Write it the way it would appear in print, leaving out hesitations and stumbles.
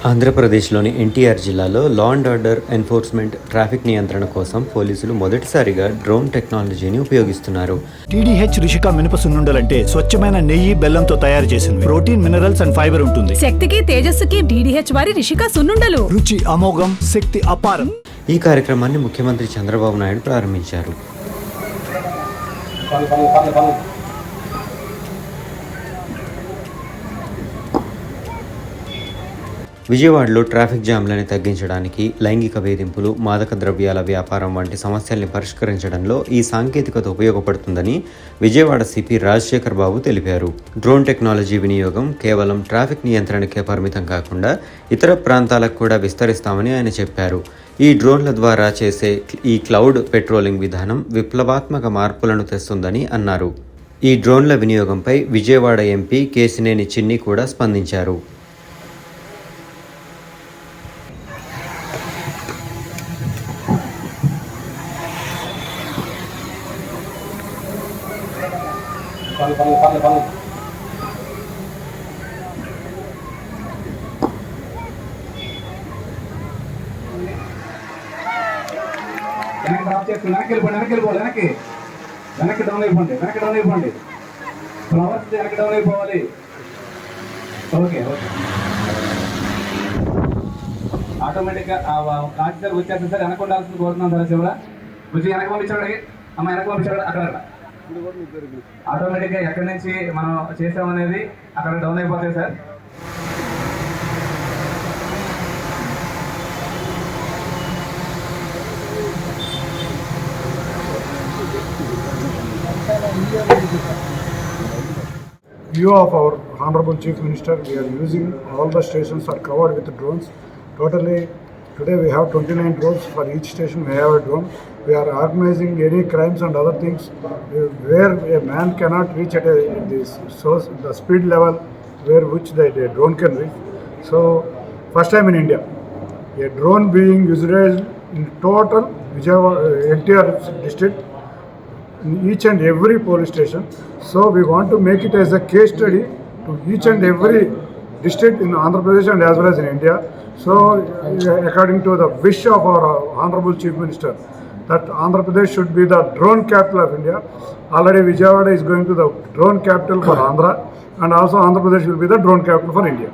ఆంధ్రప్రదేశ్లోని ఎన్టీఆర్ జిల్లాలో law and order enforcement traffic నియంత్రణ కోసం పోలీసులు మొదటిసారిగా డ్రోన్ టెక్నాలజీని ఉపయోగిస్తున్నారు. టీడీహెచ్ రిషిక మినప సున్నుండలంటే స్వచ్ఛమైన నెయ్యి బెల్లంతో తయారు చేసింది. ప్రోటీన్, మినరల్స్ అండ్ ఫైబర్ ఉంటుంది. శక్తికి తేజస్సుకి టీడీహెచ్ వారి రిషిక సున్నుండలు. రుచి అమోఘం, శక్తి అపారం. ఈ కార్యక్రమాన్ని ముఖ్యమంత్రి చంద్రబాబు నాయుడు ప్రారంభించారు. విజయవాడలో ట్రాఫిక్ జామ్లను తగ్గించడానికి లైంగిక వేధింపులు, మాదక ద్రవ్యాల వ్యాపారం వంటి సమస్యల్ని పరిష్కరించడంలో ఈ సాంకేతికత ఉపయోగపడుతుందని విజయవాడ సిపి రాజశేఖర్ బాబు తెలిపారు. డ్రోన్ టెక్నాలజీ వినియోగం కేవలం ట్రాఫిక్ నియంత్రణకే పరిమితం కాకుండా ఇతర ప్రాంతాలకు కూడా విస్తరిస్తామని ఆయన చెప్పారు. ఈ డ్రోన్ల ద్వారా చేసే ఈ క్లౌడ్ పెట్రోలింగ్ విధానం విప్లవాత్మక మార్పులను తెస్తుందని అన్నారు. ఈ డ్రోన్ల వినియోగంపై విజయవాడ ఎంపీ కేశినేని చిన్ని కూడా స్పందించారు. వెనక్కి డౌన్ అయిపోండి, ఫ్లవర్స్ వెనక్కి డౌన్ అయిపోవాలి. ఓకే ఆటోమేటిక్గా కాచి సార్ వచ్చేస్తుంది సార్. వెనక ఉండాల్సింది కోరుతున్నాం సార్. శివరా కొంచెం వెనక పంపించాడు అమ్మ, వెనక పంపించాడు. అక్కడ ఆటోమేటిక్గా ఎక్కడి నుంచి మనం చేసామనేది అక్కడ డౌన్ అయిపోతాయి sir. View of our Honorable Chief Minister, we are using all the stations are covered with drones. Totally, today we have 29 drones. For each station we have a drone. We are organizing any crimes and other things where a man cannot reach at the speed level which the drone can reach. So, first time in India, a drone being used in total NTR district, in each and every police station. So we want to make it as a case study to each and every district in Andhra Pradesh and as well as in India. So according to the wish of our Honorable Chief Minister, that Andhra Pradesh should be the drone capital of India. Already Vijayawada is going to the drone capital for Andhra, and also Andhra Pradesh will be the drone capital for India.